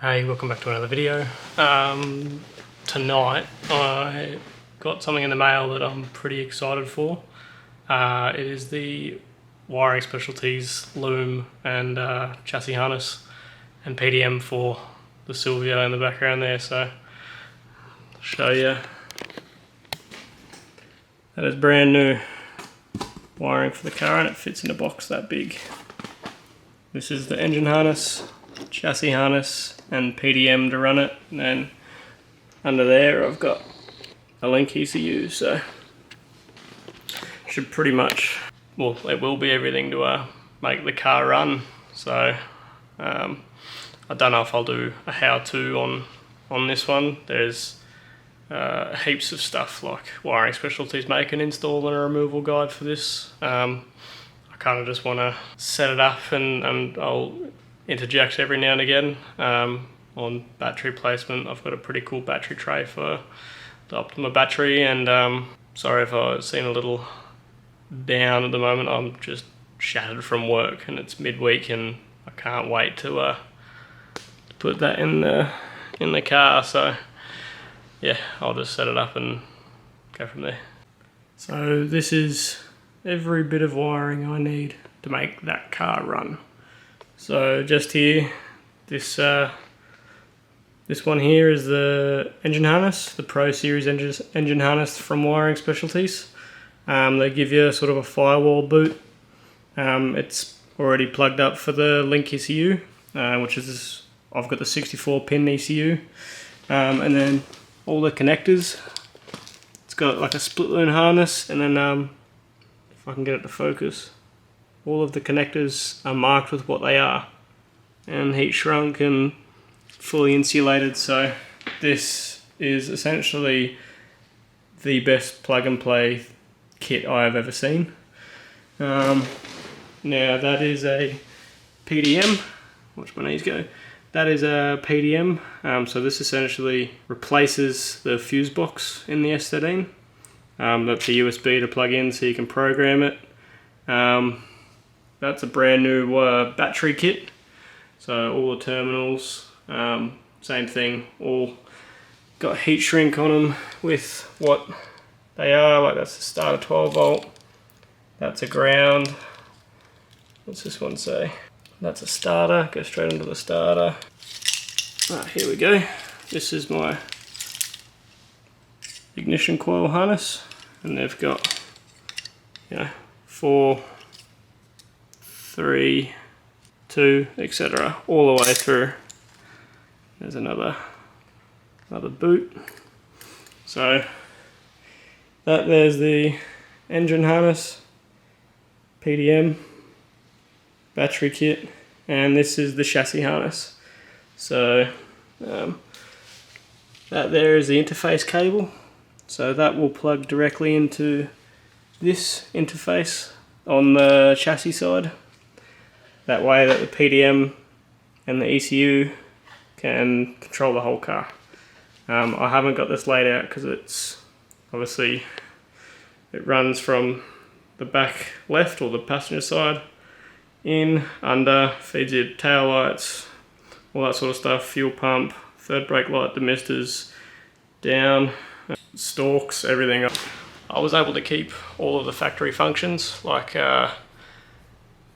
Hey, welcome back to another video. Tonight I got something in the mail that I'm pretty excited for. It is the Wiring Specialties loom and chassis harness and PDM for the Silvia in the background there, so I'll show you. That is brand new wiring for the car and it fits in a box that big. This is the engine harness, chassis harness and PDM to run it, and then under there I've got a link ECU, so should pretty much, well, it will be everything to make the car run. So I don't know if I'll do a how-to on this one. There's heaps of stuff like Wiring Specialties make an install and a removal guide for this. I kind of just want to set it up and I'll interject every now and again on battery placement. I've got a pretty cool battery tray for the Optima battery, and sorry if I seem a little down at the moment. I'm just shattered from work and it's midweek and I can't wait to put that in the car, so yeah, I'll just set it up and go from there. So this is every bit of wiring I need to make that car run. So just here, this one here is the engine harness, the Pro Series engine harness from Wiring Specialties. They give you sort of a firewall boot. It's already plugged up for the link ECU, which is, I've got the 64 pin ECU, and then all the connectors. It's got like a split loom harness, and then if I can get it to focus, all of the connectors are marked with what they are and heat shrunk and fully insulated. So this is essentially the best plug and play kit I have ever seen. Now that is a PDM. Watch my knees go. That is a PDM. So this essentially replaces the fuse box in the S13. That's a USB to plug in so you can program it. That's a brand new battery kit. So all the terminals, same thing, all got heat shrink on them with what they are. Like that's a starter 12 volt, that's a ground. What's this one say? That's a starter, go straight into the starter. Here we go. This is my ignition coil harness, and they've got, 4, 3, 2, etc. all the way through. There's another boot. So there's the engine harness, PDM, battery kit, and this is the chassis harness. So that there is the interface cable. So that will plug directly into this interface on the chassis side. That way that the PDM and the ECU can control the whole car. I haven't got this laid out because it's obviously, it runs from the back left or the passenger side in, under, feeds your tail lights, all that sort of stuff, fuel pump, third brake light, demisters, down, stalks, everything. I was able to keep all of the factory functions like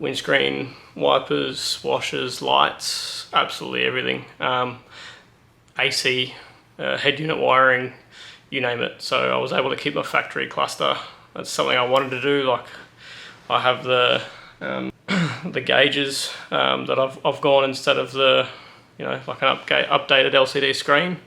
windscreen, wipers, washers, lights, absolutely everything. AC, head unit wiring, you name it. So I was able to keep my factory cluster. That's something I wanted to do. Like I have the gauges that I've gone instead of the, like an updated LCD screen.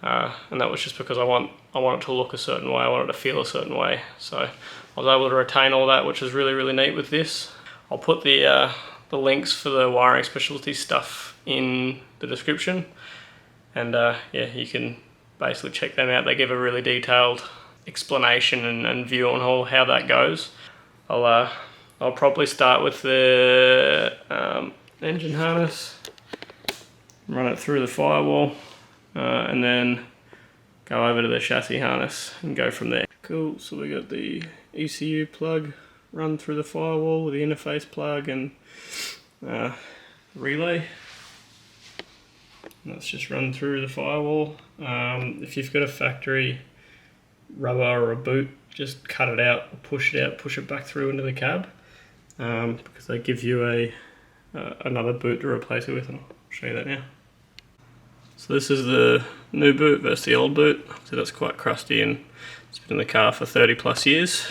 And that was just because I want it to look a certain way, I want it to feel a certain way. So I was able to retain all that, which is really, really neat with this. I'll put the links for the Wiring Specialty stuff in the description, and yeah, you can basically check them out. They give a really detailed explanation and view on how that goes. I'll probably start with the engine harness, run it through the firewall, and then go over to the chassis harness and go from there. Cool, so we got the ECU plug run through the firewall with the interface plug and relay. That's just run through the firewall. If you've got a factory rubber or a boot, just cut it out, push it back through into the cab, because they give you another boot to replace it with, and I'll show you that now. So this is the new boot versus the old boot. So that's quite crusty and it's been in the car for 30 plus years.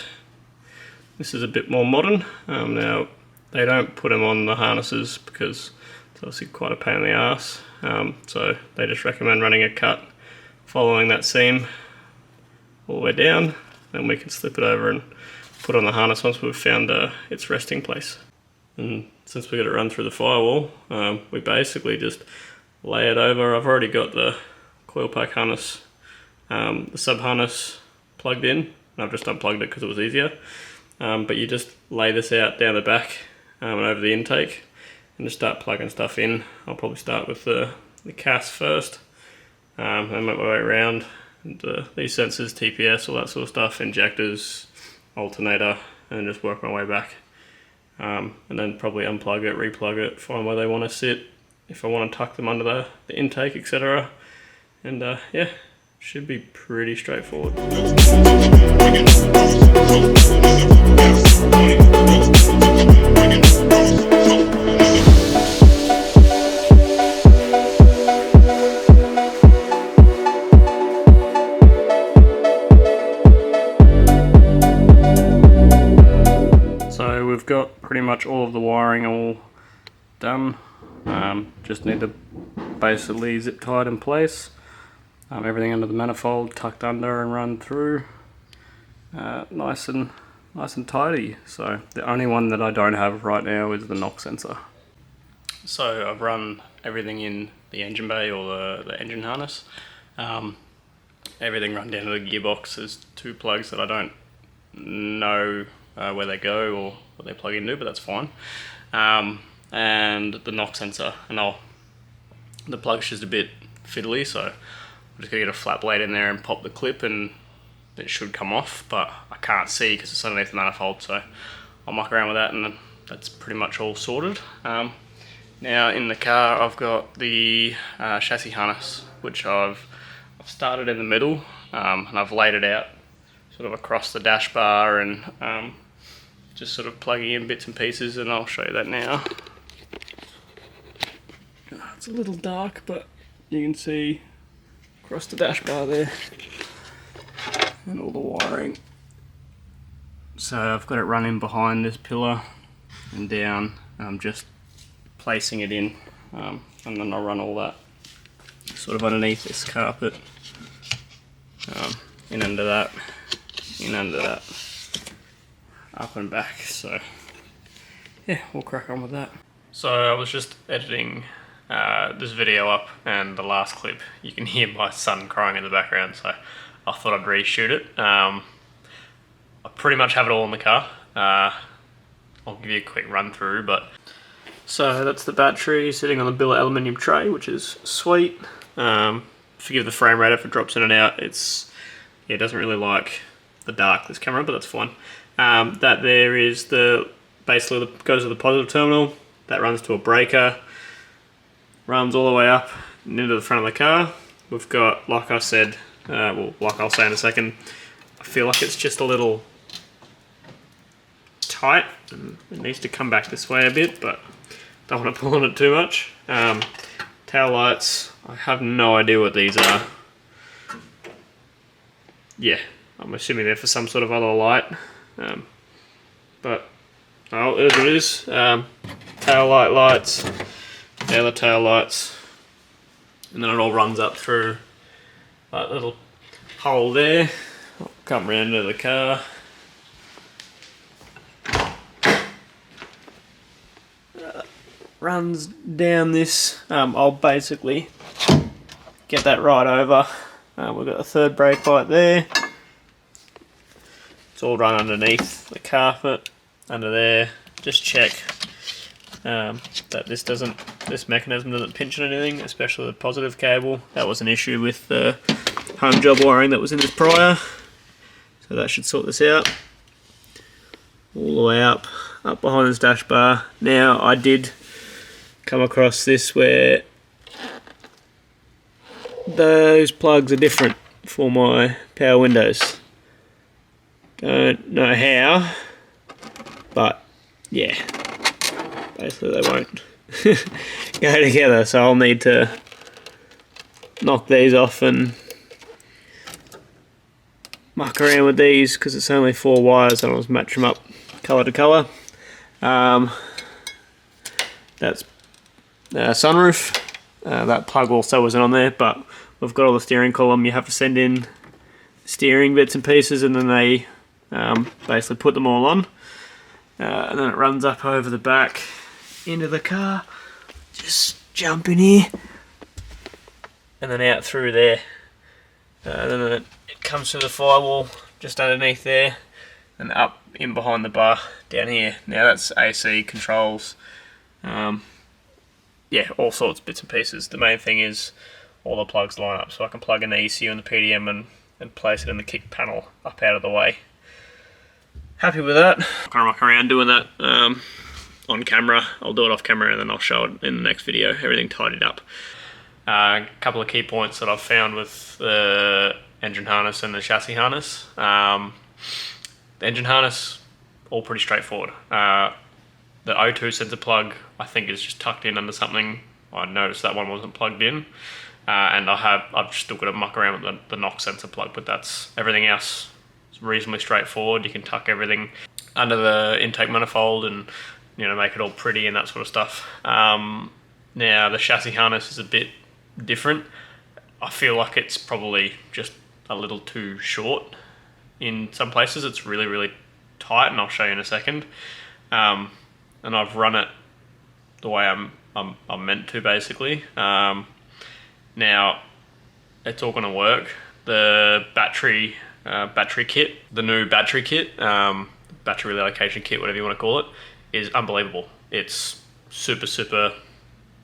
This is a bit more modern. Now they don't put them on the harnesses because it's obviously quite a pain in the ass. So they just recommend running a cut following that seam all the way down, then we can slip it over and put on the harness once we've found its resting place. And since we got it run through the firewall, we basically just lay it over. I've already got the coil pack harness, the sub harness plugged in, and I've just unplugged it because it was easier. But you just lay this out down the back and over the intake and just start plugging stuff in. I'll probably start with the CAS first, and make my way around. And, these sensors, TPS, all that sort of stuff, injectors, alternator, and just work my way back. And then probably unplug it, replug it, find where they want to sit, if I want to tuck them under the intake, etc. And yeah, should be pretty straightforward. So we've got pretty much all of the wiring all done. Just need to basically zip tie it in place. Everything under the manifold tucked under and run through, nice and tidy. So the only one that I don't have right now is the knock sensor. So I've run everything in the engine bay or the engine harness. Everything run down to the gearbox. There's two plugs that I don't know where they go or what they plug into, but that's fine. And the knock sensor, and the plug's just a bit fiddly, so I'm just gonna get a flat blade in there and pop the clip and it should come off, but I can't see because it's underneath the manifold, so I'll muck around with that and then that's pretty much all sorted. Now in the car I've got the chassis harness, which I've started in the middle, and I've laid it out sort of across the dash bar and just sort of plugging in bits and pieces, and I'll show you that now. It's a little dark, but you can see across the dash bar there and all the wiring. So I've got it running behind this pillar and down. I'm just placing it in, and then I'll run all that sort of underneath this carpet, in under that, up and back. So yeah, we'll crack on with that. So I was just editing this video up, and the last clip you can hear my son crying in the background, so I thought I'd reshoot it. I pretty much have it all in the car. I'll give you a quick run through, but so that's the battery sitting on the billet aluminium tray, which is sweet. Forgive the frame rate if it drops in and out. It doesn't really like the dark, this camera, but that's fine. That there is basically goes to the positive terminal, that runs to a breaker, runs all the way up and into the front of the car. We've got, like I said, like I'll say in a second, I feel like it's just a little tight and it needs to come back this way a bit, but don't want to pull on it too much. Tail lights, I have no idea what these are. Yeah, I'm assuming they're for some sort of other light, but oh, it is what it is. Tail light lights, the other tail lights, and then it all runs up through that little hole there. I'll come round to the car. Runs down this. I'll basically get that right over. We've got a third brake light there. It's all run underneath the carpet, under there. Just check that this mechanism doesn't pinch on anything, especially the positive cable. That was an issue with the home job wiring that was in this prior, so that should sort this out. All the way up behind this dash bar. Now I did come across this where those plugs are different for my power windows. Don't know how, but yeah, basically they won't go together, so I'll need to knock these off and muck around with these because it's only 4 wires and I'll just match them up colour to colour. That's sunroof. That plug also wasn't on there, but we've got all the steering column. You have to send in steering bits and pieces, and then they basically put them all on, and then it runs up over the back into the car. Just jump in here and then out through there, and then it comes through the firewall just underneath there and up in behind the bar down here. Now that's AC controls, yeah, all sorts of bits and pieces. The main thing is all the plugs line up, so I can plug in the ECU and the PDM and place it in the kick panel up out of the way. Happy with that. I'm gonna muck around doing that on camera. I'll do it off camera and then I'll show it in the next video, everything tidied up. A couple of key points that I've found with the engine harness and the chassis harness. The engine harness, all pretty straightforward. The O2 sensor plug, I think, is just tucked in under something. I noticed that one wasn't plugged in. And I've still got to muck around with the knock sensor plug, but that's everything else is reasonably straightforward. You can tuck everything under the intake manifold and, you know, make it all pretty and that sort of stuff. Now the chassis harness is a bit different. I feel like it's probably just a little too short in some places. It's really, really tight, and I'll show you in a second. And I've run it the way I'm meant to, basically. Now it's all going to work. The battery kit, the new battery kit, battery reallocation kit, whatever you want to call it, is unbelievable. It's super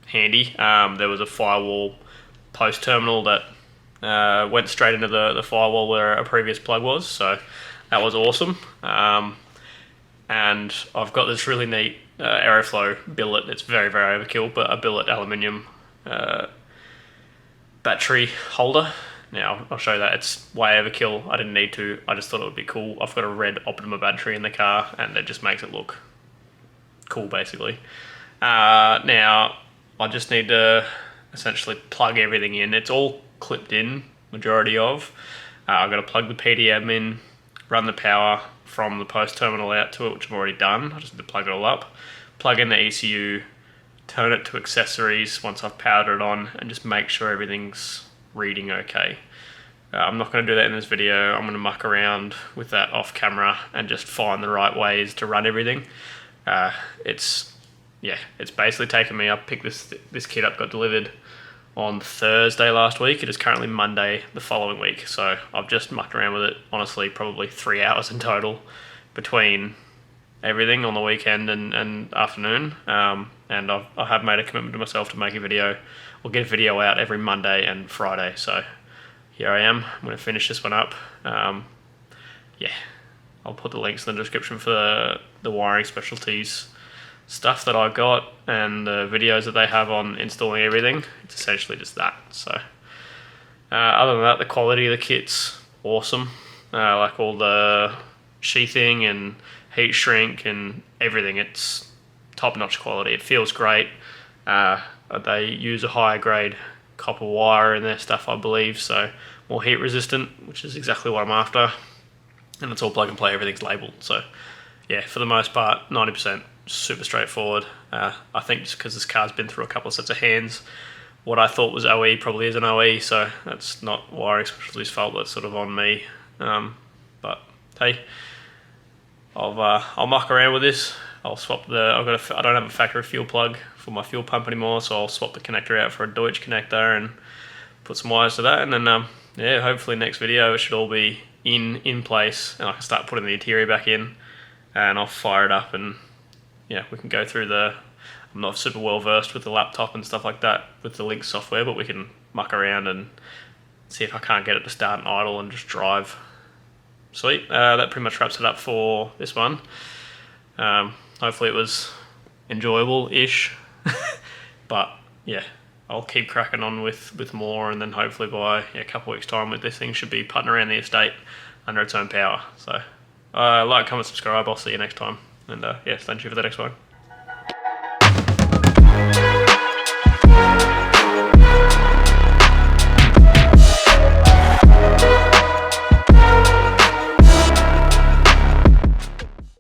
handy. There was a firewall post terminal that went straight into the firewall where a previous plug was, so that was awesome. And I've got this really neat Aeroflow billet. It's very overkill, but a billet aluminium battery holder. Now I'll show you that. It's way overkill. I didn't need to. I just thought it would be cool. I've got a red Optima battery in the car, and it just makes it look cool, basically. Now I just need to essentially plug everything in. It's all clipped in, majority of. I've got to plug the PDM in, run the power from the post terminal out to it, which I've already done. I just need to plug it all up, plug in the ECU, turn it to accessories once I've powered it on, and just make sure everything's reading okay. I'm not going to do that in this video. I'm going to muck around with that off camera and just find the right ways to run everything. It's basically taken me. I picked this kit up, got delivered on Thursday last week. It is currently Monday the following week, so I've just mucked around with it, honestly, probably 3 hours in total between everything on the weekend and afternoon. And I have made a commitment to myself to make a video, or get a video out every Monday and Friday, so here I am. I'm going to finish this one up. Yeah, I'll put the links in the description for the wiring specialties stuff that I got and the videos that they have on installing everything. It's essentially just that. So other than that, the quality of the kit's awesome. Like all the sheathing and heat shrink and everything, it's top-notch quality. It feels great. They use a higher grade copper wire in their stuff, I believe, so more heat resistant, which is exactly what I'm after. And it's all plug and play, everything's labelled. So yeah, for the most part, 90% super straightforward. I think just because this car's been through a couple of sets of hands, what I thought was OE probably isn't OE, so that's not wiring specialty's fault, that's sort of on me. But hey, I'll muck around with this. I'll swap I don't have a factory fuel plug for my fuel pump anymore, so I'll swap the connector out for a Deutsch connector and put some wires to that, and then yeah, hopefully next video it should all be in place and I can start putting the interior back in, and I'll fire it up, and yeah, we can go through I'm not super well versed with the laptop and stuff like that with the Link software, but we can muck around and see if I can't get it to start and idle and just drive. Sweet. That pretty much wraps it up for this one. Hopefully it was enjoyable-ish. But yeah, I'll keep cracking on with more, and then hopefully by a couple of weeks' time, with this thing should be putting around the estate under its own power. So like, comment, subscribe. I'll see you next time, and yes, thank you for the next one.